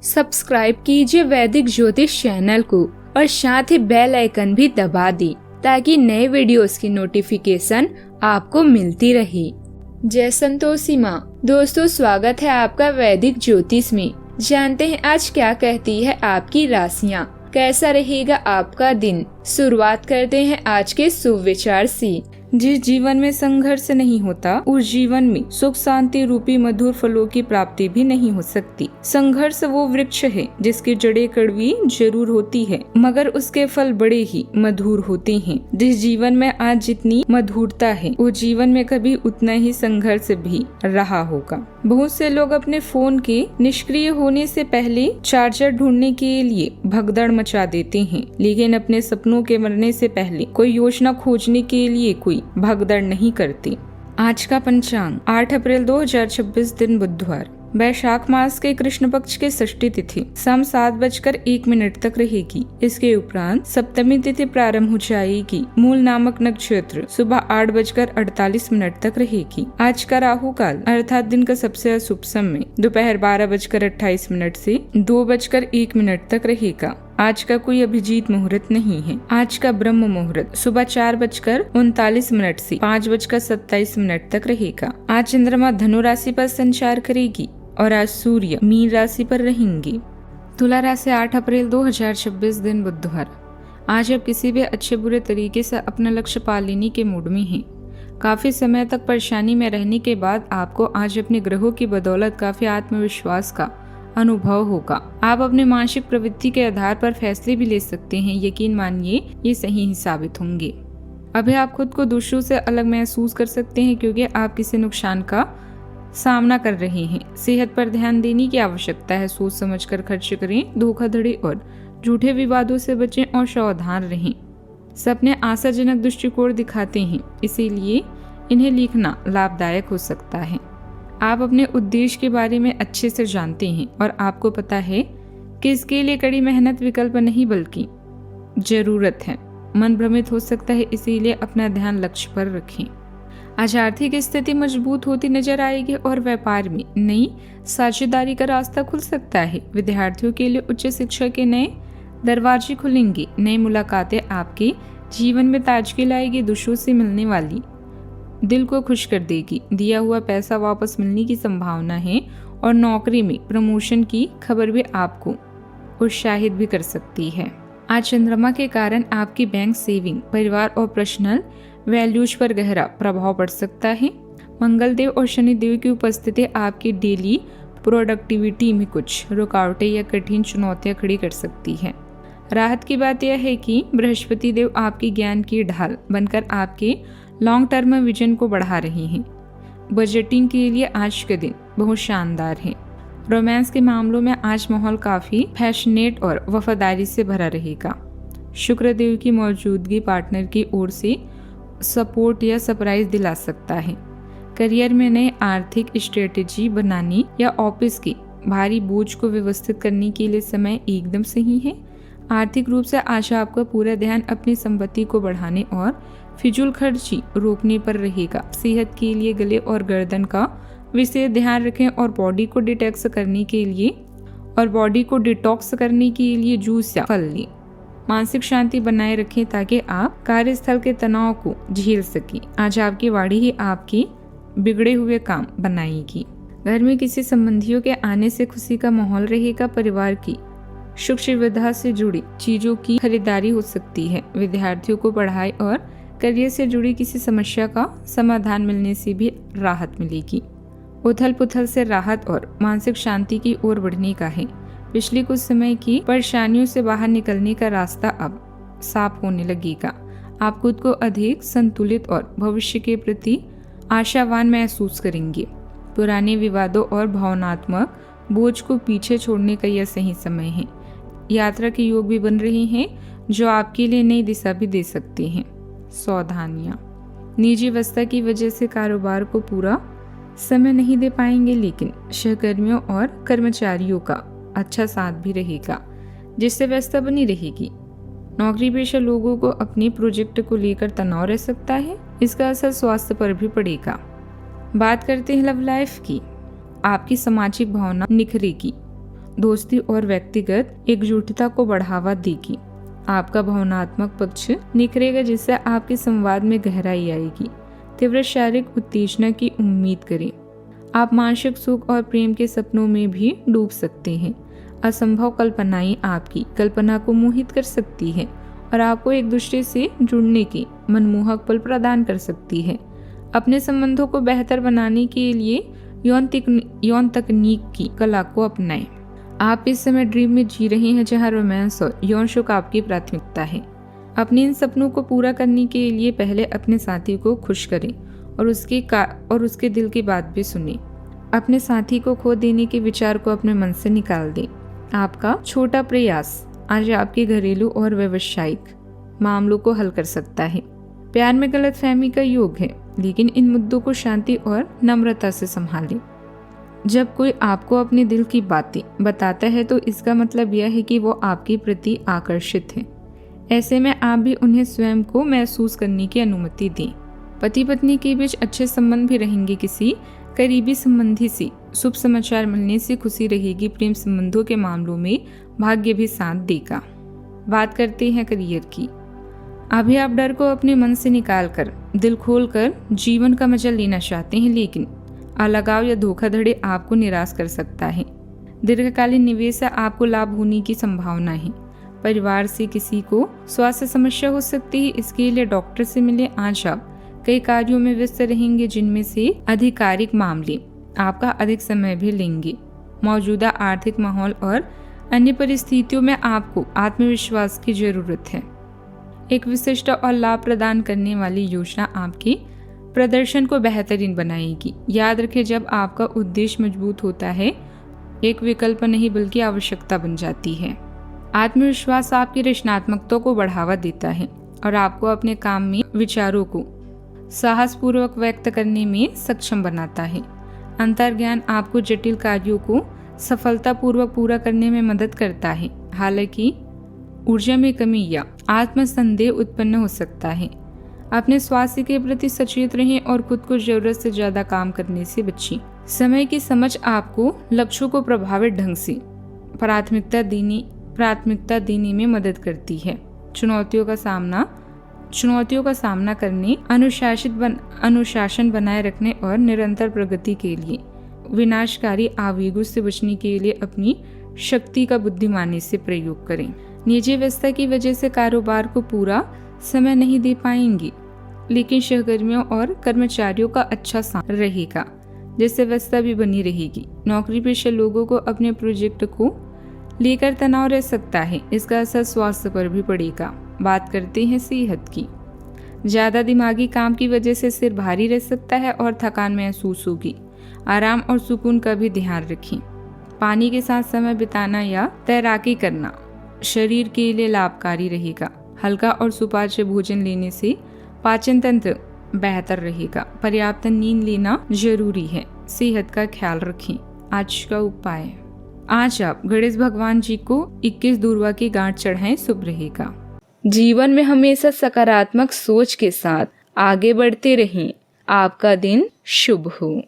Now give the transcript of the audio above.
Subscribe कीजिए वैदिक ज्योतिष चैनल को और साथ ही बेल आइकन भी दबा दी ताकि नए वीडियोस की नोटिफिकेशन आपको मिलती रहे। जय संतोषी माँ। दोस्तों, स्वागत है आपका वैदिक ज्योतिष में। जानते हैं आज क्या कहती है आपकी राशियाँ, कैसा रहेगा आपका दिन। शुरुआत करते हैं आज के शुभ विचार से। जिस जीवन में संघर्ष नहीं होता उस जीवन में सुख शांति रूपी मधुर फलों की प्राप्ति भी नहीं हो सकती। संघर्ष वो वृक्ष है जिसकी जड़ें कड़वी जरूर होती है मगर उसके फल बड़े ही मधुर होते हैं। जिस जीवन में आज जितनी मधुरता है वो जीवन में कभी उतना ही संघर्ष भी रहा होगा। बहुत से लोग अपने फोन के निष्क्रिय होने से पहले चार्जर ढूंढने के लिए भगदड़ मचा देते हैं, लेकिन अपने सपनों के मरने से पहले कोई योजना खोजने के लिए कोई भगदड़ नहीं करती। आज का पंचांग 8 अप्रैल 2026 दिन बुधवार, वैशाख मास के कृष्ण पक्ष के षष्ठी तिथि शाम 7:01 तक रहेगी। इसके उपरांत सप्तमी तिथि प्रारंभ हो जाएगी। मूल नामक नक्षत्र सुबह 8:48 तक रहेगी। आज का राहु काल अर्थात दिन का सबसे अशुभ समय दोपहर 12:28 से 2:01 तक रहेगा। आज का कोई अभिजीत मुहूर्त नहीं है। आज का ब्रह्म मुहूर्त सुबह 4:39 से 5:27 तक रहेगा। आज चंद्रमा धनु राशि पर संचार करेगी और आज सूर्य मीन राशि पर रहेंगे। तुला राशि 8 अप्रैल 2026 दिन बुधवार, आज आप किसी भी अच्छे बुरे तरीके से अपना लक्ष्य पा लेने के मूड में हैं। काफी समय तक परेशानी में रहने के बाद आपको आज अपने ग्रहों की बदौलत काफी आत्मविश्वास का अनुभव होगा। आप अपने मानसिक प्रवृत्ति के आधार पर फैसले भी ले सकते हैं। यकीन मानिए ये सही ही साबित होंगे। अभी आप खुद को दूसरों से अलग महसूस कर सकते हैं क्योंकि आप किसी नुकसान का सामना कर रहे हैं। सेहत पर ध्यान देने की आवश्यकता है। सोच समझकर खर्च करें। धोखाधड़ी और झूठे विवादों से बचें और सावधान रहें। सपने आशाजनक दृष्टिकोण दिखाते हैं, इसीलिए इन्हें लिखना लाभदायक हो सकता है। आप अपने उद्देश्य के बारे में अच्छे से जानते हैं और आपको पता है कि इसके लिए कड़ी मेहनत विकल्प नहीं बल्कि जरूरत है। मन भ्रमित हो सकता है, इसीलिए अपना ध्यान लक्ष्य पर रखें। आज आर्थिक स्थिति मजबूत होती नजर आएगी और व्यापार में नई साझेदारी का रास्ता खुल सकता है। विद्यार्थियों के लिए उच्च शिक्षा के नए दरवाजे खुलेंगे। नई मुलाकातें आपके जीवन में ताजगी लाएगी। दूसरों से मिलने वाली दिल को खुश कर देगी। दिया हुआ पैसा वापस मिलने की संभावना है और नौकरी में प्रमोशन की खबर भी आपको उत्साहित भी कर सकती है। आज चंद्रमा के कारण आपकी बैंक सेविंग, परिवार और पर्सनल वैल्यूज पर गहरा प्रभाव पड़ सकता है। मंगल देव और शनि देव की उपस्थिति आपकी डेली प्रोडक्टिविटी में कुछ रुकावटें या कठिन चुनौतियां खड़ी कर सकती है। राहत की बात यह है कि बृहस्पति देव आपकी ज्ञान की ढाल बनकर आपके लॉन्ग टर्म विजन को बढ़ा रहे हैं। बजटिंग के लिए आज का दिन बहुत शानदार है। रोमांस के मामलों में आज माहौल काफी पैशनेट और वफादारी से भरा रहेगा। शुक्र देव की मौजूदगी पार्टनर की ओर से सपोर्ट या सरप्राइज दिला सकता है। करियर में नए आर्थिक स्ट्रेटेजी बनाने या ऑफिस के भारी बोझ को व्यवस्थित करने के लिए समय एकदम सही है। आर्थिक रूप से आज आपका पूरा ध्यान अपनी संपत्ति को बढ़ाने और फिजूल खर्ची रोकने पर रहेगा। सेहत के लिए गले और गर्दन का विशेष ध्यान रखें और बॉडी को डिटॉक्स करने के लिए जूस या फल लें। मानसिक शांति बनाए रखें ताकि आप कार्यस्थल के तनाव को झेल सकें। आज आपकी वाणी ही आपके बिगड़े हुए काम बनाएगी। घर में किसी संबंधियों के आने से खुशी का माहौल रहेगा। परिवार की सुख सुविधा से जुड़ी चीजों की खरीदारी हो सकती है। विद्यार्थियों को पढ़ाई और करियर से जुड़ी किसी समस्या का समाधान मिलने से भी राहत मिलेगी। उथल पुथल से राहत और मानसिक शांति की ओर बढ़ने का है। पिछले कुछ समय की परेशानियों से बाहर निकलने का रास्ता अब साफ होने लगेगा। आप खुद को अधिक संतुलित और भविष्य के प्रति आशावान महसूस करेंगे। पुराने विवादों और भावनात्मक बोझ को पीछे छोड़ने का यह सही समय है। यात्रा के योग भी बन रहे हैं जो आपके लिए नई दिशा भी दे सकते हैं। सावधानियां, निजी व्यस्तता की वजह से कारोबार को पूरा समय नहीं दे पाएंगे, लेकिन सहकर्मियों और कर्मचारियों का अच्छा साथ भी रहेगा जिससे व्यस्तता बनी रहेगी। नौकरी पेशा लोगों को अपने प्रोजेक्ट को लेकर तनाव रह सकता है। इसका असर स्वास्थ्य पर भी पड़ेगा। बात करते हैं लव लाइफ की। आपकी सामाजिक भावना निखरेगी दोस्ती और व्यक्तिगत एकजुटता को बढ़ावा देगी। आपका भावनात्मक पक्ष निखरेगा, जिससे आपके संवाद में गहराई आएगी। तीव्र शारीरिक उत्तेजना की उम्मीद करें। आप मानसिक सुख और प्रेम के सपनों में भी डूब सकते हैं। असंभव कल्पनाएं आपकी कल्पना को मोहित कर सकती है और आपको एक दूसरे से जुड़ने के मनमोहक पल प्रदान कर सकती है। अपने संबंधों को बेहतर बनाने के लिए यौन तकनीक की कला को अपनाएं। आप इस समय ड्रीम में जी रहे हैं, जहां रोमांस और यौन सुख आपकी प्राथमिकता है। अपने इन सपनों को पूरा करने के लिए पहले अपने साथी को खुश करें और उसके दिल की बात भी सुनें। अपने साथी को खो देने के विचार को अपने मन से निकाल दें। आपका छोटा प्रयास आज आपके घरेलू और व्यावसायिक मामलों को हल कर सकता है। प्यार में गलतफहमी का योग है, लेकिन इन मुद्दों को शांति और नम्रता से संभालें। जब कोई आपको अपने दिल की बातें बताता है तो इसका मतलब यह है कि वो आपके प्रति आकर्षित है। ऐसे में आप भी उन्हें स्वयं को महसूस करने की अनुमति दें। पति पत्नी के बीच अच्छे संबंध भी रहेंगे। किसी करीबी संबंधी से शुभ समाचार मिलने से खुशी रहेगी। प्रेम संबंधों के मामलों में भाग्य भी साथ देगा। बात करते हैं करियर की। अभी आप डर को अपने मन से निकालकर दिल खोलकर जीवन का मजा लेना चाहते हैं, लेकिन अलगाव या धोखाधड़ी आपको निराश कर सकता है। दीर्घकालीन निवेश से आपको लाभ होने की संभावना है। परिवार से किसी को स्वास्थ्य समस्या हो सकती है, इसके लिए डॉक्टर से मिले। आज आप कई कार्यों में व्यस्त रहेंगे, जिनमें से आधिकारिक मामले आपका अधिक समय भी लेंगे। मौजूदा आर्थिक माहौल और अन्य परिस्थितियों में आपको आत्मविश्वास की जरूरत है। एक विशिष्ट और लाभ प्रदान करने वाली योजना आपके प्रदर्शन को बेहतरीन बनाएगी। याद रखें, जब आपका उद्देश्य मजबूत होता है, एक विकल्प नहीं बल्कि आवश्यकता बन जाती है। आत्मविश्वास आपकी रचनात्मकता को बढ़ावा देता है और आपको अपने काम में विचारों को साहसपूर्वक व्यक्त करने में सक्षम बनाता है। अंतर्ज्ञान आपको जटिल कार्यों को सफलतापूर्वक पूरा करने में मदद करता है। हालांकि ऊर्जा में कमी या आत्मसंदेह उत्पन्न हो सकता है। अपने स्वास्थ्य के प्रति सचेत रहें और खुद को जरूरत से ज्यादा काम करने से बचें। समय की समझ आपको लक्ष्यों को प्रभावित ढंग से प्राथमिकता देने में मदद करती है। चुनौतियों का सामना करने, अनुशासन बनाए रखने और निरंतर प्रगति के लिए विनाशकारी आवेगों से बचने के लिए अपनी शक्ति का बुद्धिमानी से प्रयोग करें। निजी व्यस्तता की वजह से कारोबार को पूरा समय नहीं दे पाएंगे, लेकिन सहकर्मियों और कर्मचारियों का अच्छा साथ रहेगा, जिससे व्यस्तता भी बनी रहेगी। नौकरी पेशा लोगों को अपने प्रोजेक्ट को लेकर तनाव रह सकता है, इसका असर स्वास्थ्य पर भी पड़ेगा। बात करते हैं सेहत की। ज्यादा दिमागी काम की वजह से सिर भारी रह सकता है और थकान महसूस होगी। आराम और सुकून का भी ध्यान रखें। पानी के साथ समय बिताना या तैराकी करना शरीर के लिए लाभकारी रहेगा। हल्का और सुपाच्य भोजन लेने से पाचन तंत्र बेहतर रहेगा। पर्याप्त नींद लेना जरूरी है। सेहत का ख्याल रखें। आज का उपाय, आज आप गणेश भगवान जी को 21 दूर्वा की गांठ चढ़ाएं, शुभ रहेगा। जीवन में हमेशा सकारात्मक सोच के साथ आगे बढ़ते रहें। आपका दिन शुभ हो।